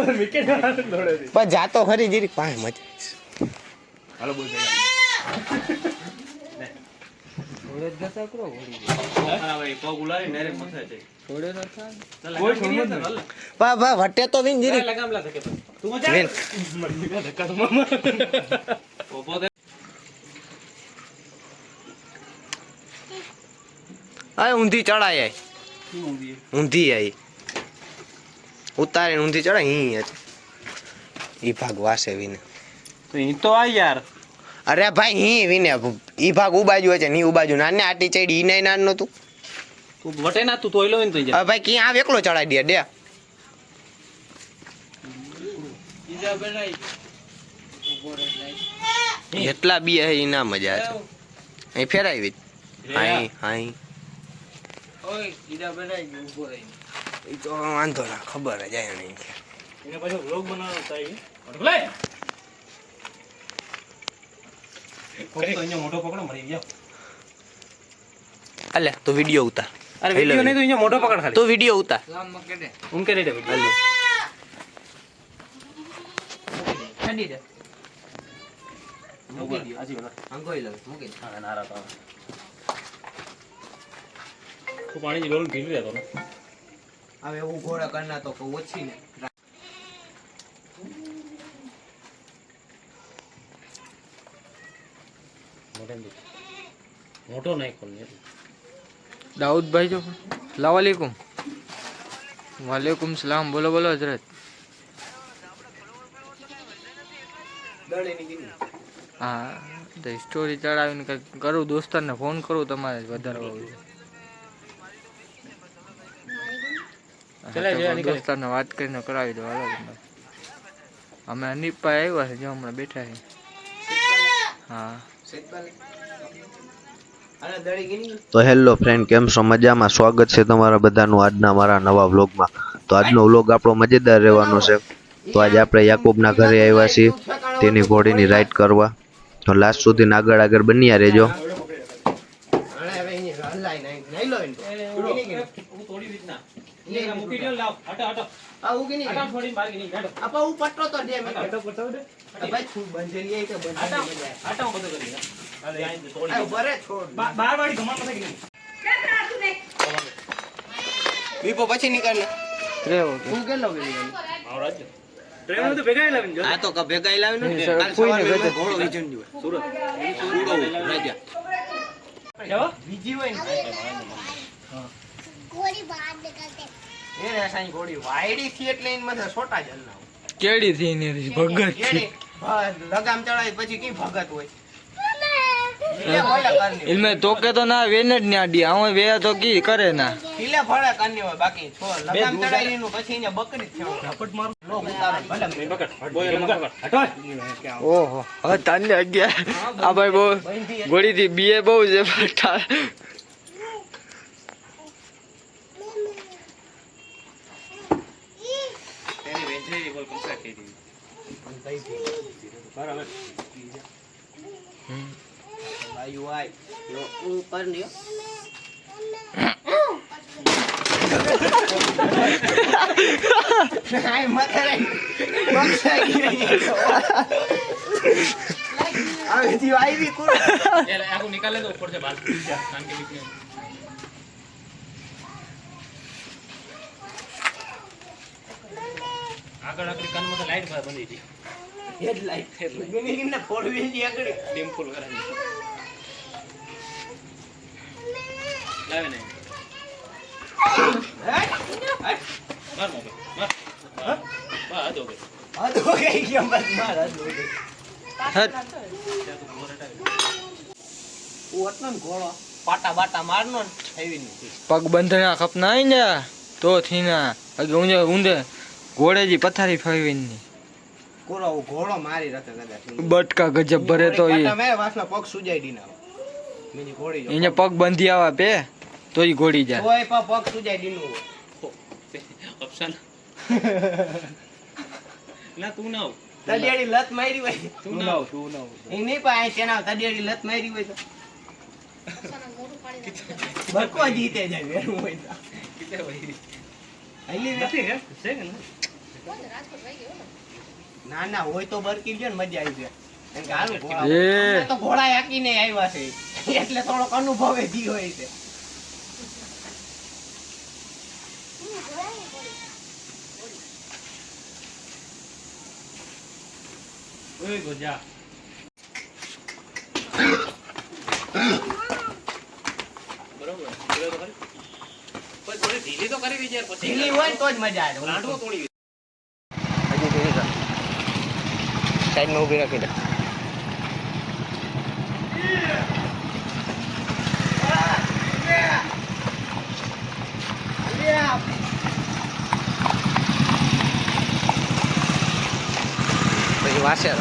પણ જાતો ખરી જીરી પાસે મજા હાલો બોલ થોડે જતા કરો ઘોડી હા ભાઈ પગ ઉલારી નેરે મથે છે થોડે ન થાય કોઈ છોડો ન બા વટે તો વિન જીરી લગામ લા શકે તું મજા મરી ગયો ધક્કા તો મામા પોપો દે આ ઊંધી ચડાય શું ઊંધી ઊંધી આઈ ઉતારે ઊંધી ચડાય હી ઈ ભાગ વાસે વિને તો ઈ તો આ યાર અરે ભાઈ હી વિને ઈ ભાગ ઉબાજુ છે ની ઉબાજુ નાને આટી ચડી ઈ નઈ નાન નતું તું વટે ના તું તોયલો ને તો હવે ભાઈ કી આ એકલો ચડાઈ દે ઈજા બનાઈ ઉભો રહે એટલા બી હે ઈ ના મજા છે અહીં ફેરાવી હાઈ હાઈ ઓય ઈડા બનાઈ ઉભો રહી ઈ તો વાંધો ના ખબર જ આય નહીં એને પાછો વ્લોગ બનાવવાનો થાય બોલે કોક તો અહીંયા મોટો પકડો મરી ગયો અલે તો વિડિયો ઉતાર અરે વિડિયો નહીં તો અહીંયા મોટો પકડ ખાલી તો વિડિયો ઉતાર લામ મકેડે ઉનકે રેડે વિડિયો ઠંડી દે મૂકી દો આજી બના અંગોઈ લે મૂકી દે હા નારા તો તો પાણી ની ડોલ પીલી રહેતો ને હવે હું ઘોડા કરના તો ઓછી ને મોટો નહીં કોણ दाऊद भाई जो सलामकुम वालेकुम सलाम बोलो बोलो हजरत हाँ तो स्टोरी चढ़ावीने करूँ दोस्तार ने फोन करूँ तमारे વધારવા दोस्तार ने बात કરીને કરાવી દો હાલો અમે અનિપભાઈ આવ્યા છે જો હમણાં બેઠા છે હા તો હેલો ફ્રેન્ડ કેમ છો મજામાં સ્વાગત છે તમારા બધાનું આજના મારા નવા વ્લોગમાં તો આજનો વ્લોગ આપણો મજેદાર રહેવાનો છે તો આજે આપણે યાકુબના ઘરે આવ્યા છીએ તેની ઘોડીની રાઈડ કરવા તો લાસ્ટ સુધી આગળ બન્યા રહેજો મૂકી દો લાવ હટા હટા આ ઉગી નહીં હટા થોડી માર ગઈ નહીં હટો આપા હું પટતો તો દે મે હટો પટતો દે ભાઈ છું બંધેલી આઈ તો બંધેલી હટા હું બધું કરી અરે આઈ થોડી આ બરે છોડ બાર વાળી ઘમણ મથે ગઈ કેમ રાતું ને બીપો પછી નીકળ રે ઓકે તું કેટલો ગઈ આવરાજ ટ્રેન તો ભેગા લાવીને આ તો ભેગા લાવીને કાલ સવારે ઘોડો વિજન જો સુરત રાજા જાવ બીજી હોય ને घोड़ी बाहर निकलते એ રેસાની ઘોડી વાયડી થી એટલે ઇન મથે છોટા જ હલના કેડી થી ને ભગત કેડી લગામ ચડાય પછી કી ભગત હોય લે ભલે કરની इनमें तो के तो ना वेने જ ન્યા ડી આવો વે તો કી કરે ના લે ભલે કરની હોય બાકી છો લગામ ચડાઈ નું પછી ઇને બકરી થયો ઝપટ માર લો ઉતારો ભલે નહીં પકડ બોય પકડ હટો ઓહો હવે તાને અગ્યા આ ભાઈ બહુ ગોળી થી બીએ બહુ છે ફટા તેની વેન્ચરી બોલ કમ્પ્લીટ થઈ ગઈ બરાબર ભાઈ વાય યો ઉપર ને હાય મત રે બક્ષાઈ ગઈ આ જી આવી કોણ એ આખું નિકાલે તો ઉપર से बाल कान के बीच में આગળ આખરી કાનમાં તો લાઈટ બંધ હતી હેડ લાઈટ ગુની ને ફોડવી ની આગળ ડીમ ફૂલ કરાવી લાવે ને માર મોકે માર બા આ દો ગઈ આ તો ગઈ ગયો બસ માર આ દો ગઈ ઓટનો ઘોડો પાટા બાટા મારનો ને થઈવી ની પગ બંધના ખપના આઈ ને તો થીના અગે ઊંધે ઊંધે ઘોડેજી પથારી ફાવીની કોરો ઘોડો મારી રતે કદાચ બટકા ગજબ ભરે તો ઈ મે વાસના પગ સુજાઈ દીના મેની ઘોડી જો એને પગ બંધી આવા પે તો ઈ ઘોડી જાય કોઈ પગ સુજાઈ દીનું ઓપ્શન ના તું ના તડિયાડી લત મારી હોય તું ના એ નહીં પાય તેના તડિયાડી લત મારી હોય તો બકો જીતે જાય વેરું હોય તો કિતે ભાઈ આલી નથી હે છે કે ના ના ના હોય તો બરકી ગયો ને મજા આવી જાય એમ કે હાલું એ. ઘોડા તો ઘોડા હાકીને આવ્યા છે એટલે થોડોક અનુભવ જી હોય છે ઓય ગોજા બરોબર બોલે તો ખરી પણ થોડી ઢીલી તો કરી દીજે પછી ઢીલી હોય ને તો જ મજા આવે લાડવો તોડી હજી ધીરી કર સાઈડમાં ઊભી રાખી દે પછી વાસે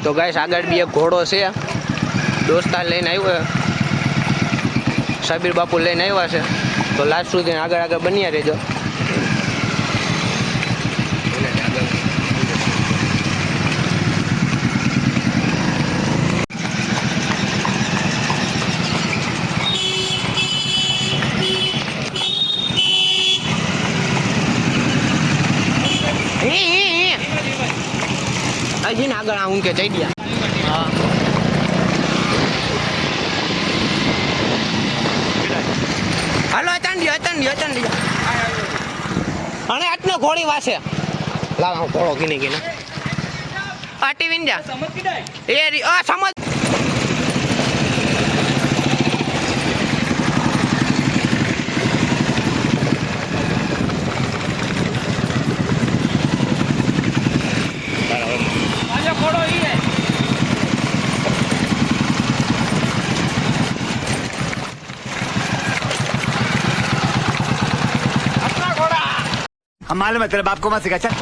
તો ગાઈસ આગળ બી એક ઘોડો છે દોસ્તાર લઈને આવ્યો સાબીર બાપુ લઈને આવ્યા છે તો લાસ્ટ સુધી આગળ આગળ બન્યા રહેજો હજી ને આગળ આ ઊંકે જઈ ગયા હા હાલો અચાંડી અને આટલો ઘોડી વાસે લાવ હું ઘોડો કીને કીને આટી વિંજા સમજ કીડાય એ સમજ આજો ખોડો ઈ હે अपना घोड़ा हम मालूम है तेरे बाप को मत सिखा चल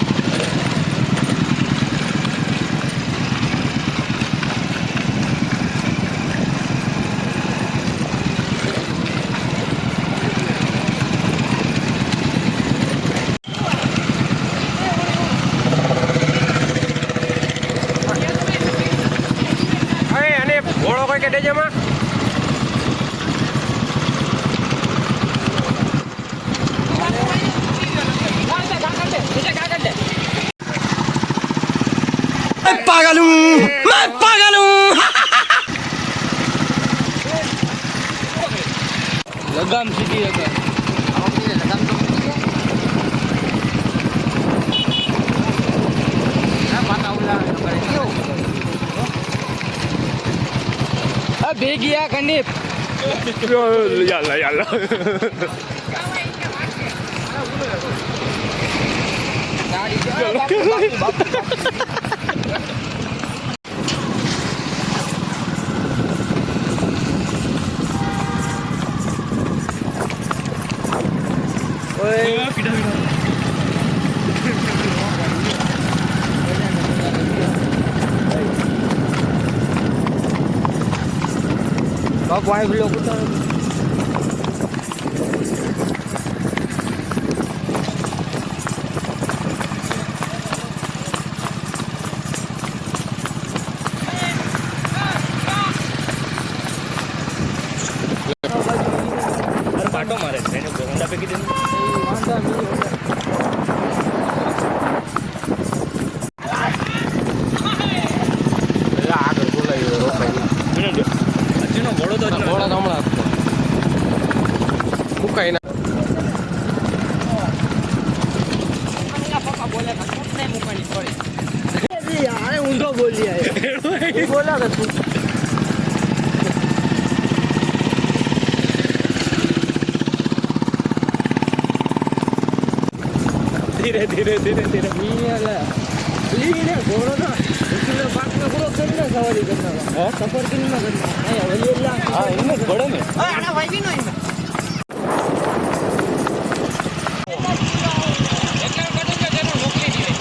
અને ઘોડો કોઈ કે ડેજેમાં पागल हूँ मैं पागल हूँ લગામ સીધી લગામ ભેગી આ કનીપ પાણી પેલો કૂતરો પાટો મારે છે એને ગોંડા પે કીધું આગળ બોલાવી રોકાઈ અજીનો ઘોડો તો ઘોડા તો હમણાં મુકાઈ ના ઊંધો બોલી આવ્યો બોલા કે તું ધીરે ધીરે ધીરે ધીરે લીને ઘોડો ના ઉછીનો પાકનો પૂરો કરીને સવારી કરનારો સફર કરીને અહીંયા વલીલા હા એમને ઘોડો ને આના વાગી નો એટલા કદમ કે તેનો મોકલી દીધે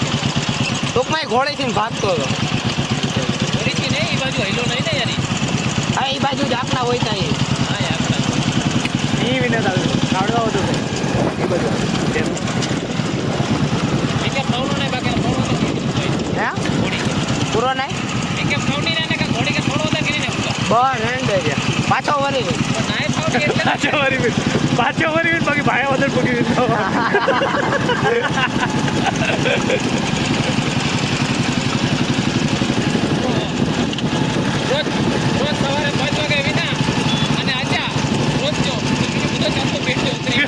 ટૂંકમાં ઘોડેથી ભાગતો હતો રીતિ ને એ બાજુ હેલો નહીં ને યારી હા એ બાજુ જ આપના હોય ત્યાં હા યાર ઈ વિને કાઢવા હતું એ બધું એટલે પ્રૌણો ને બાકી પ્રૌણો તો હે પૂરો નહીં એક કે ફાઉન્ડી ને કે ઘોડી કે થોડો હતા કે ને બસ રેન્ડે છે પાછો વરી નાય ફાઉન્ડી એટલે પાછો વરી બાકી ભાઈ વગર પગી રોજ સવારે 5 વાગે વિના અને આજા રોજ જો બીજું બધો ચાલતો પેટે ઉતરી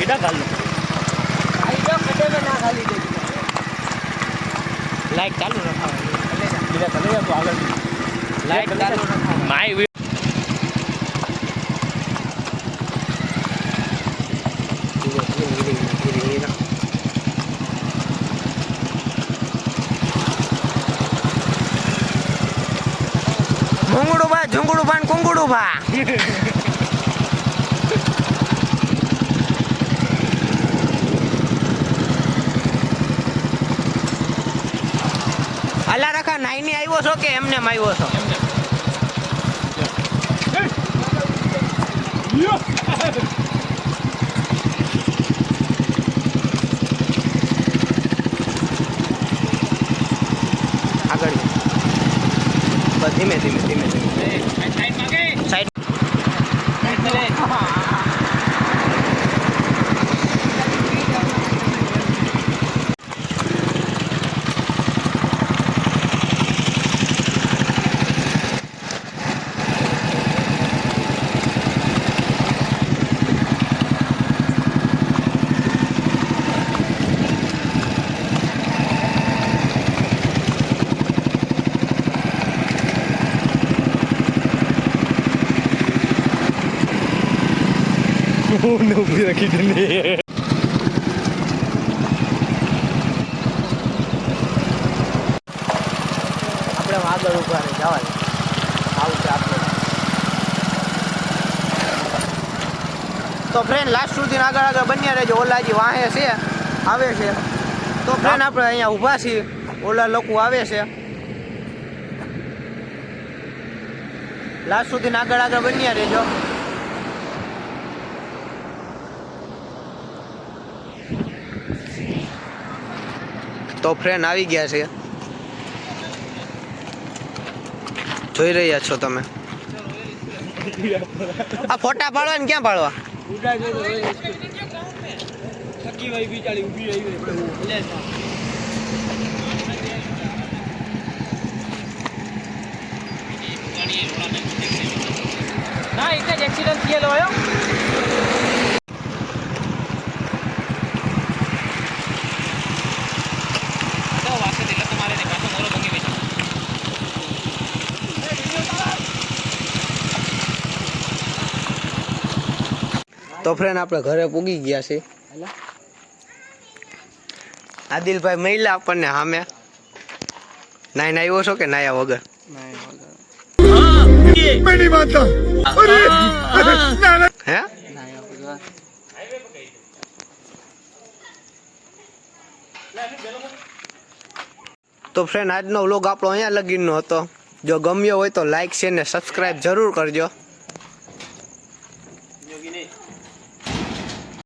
કીડા ગાલ લો આઈ જો કડે મે ના ખાલી દે લાઈટ ચાલુ રખાવાની કીડા ચાલે તો આગળ લાઈટ ચાલુ રખાવાની માય ઝુંગડું ભા કુંગડું ભા અલા રખા નાઈની આવ્યો છો કે એમને આવ્યો છો આગળ બસ ધીમે ધીમે ધીમે ધીમે સાઈડ ઊભી રાખી દે આપણે આગળ ઉભા રહી જવા આવું છે આપણે તો ફ્રેન્ડ લાસ્ટ સુધી આગળ બન્યા રહેજો ઓલાજી વાહે છે આવે છે તો ફ્રેન્ડ આપણે અહીંયા ઊભા છીએ ઓલા લોકો આવે છે લાસ્ટ સુધી આગળ બન્યા રહેજો તો ફ્રેન્ડ આવી ગયા છે જોઈ રહ્યા છો તમે આ ફોટા પાડવા ને ક્યાં પાડવા ના એક જ એક્સિડન્ટ થયેલો હોય તો ફ્રેન્ડ આપણે ઘરે પૂગી ગયા છે આદિલભાઈ મહિલા આપણને સામે નાઈને આવ્યો છો કે નાયા વગર હે તો ફ્રેન્ડ આજનો વ્લોગ આપણો અહીંયા લગીનનો હતો જો ગમ્યો હોય તો લાઈક શેર ને સબસ્ક્રાઈબ જરૂર કરજો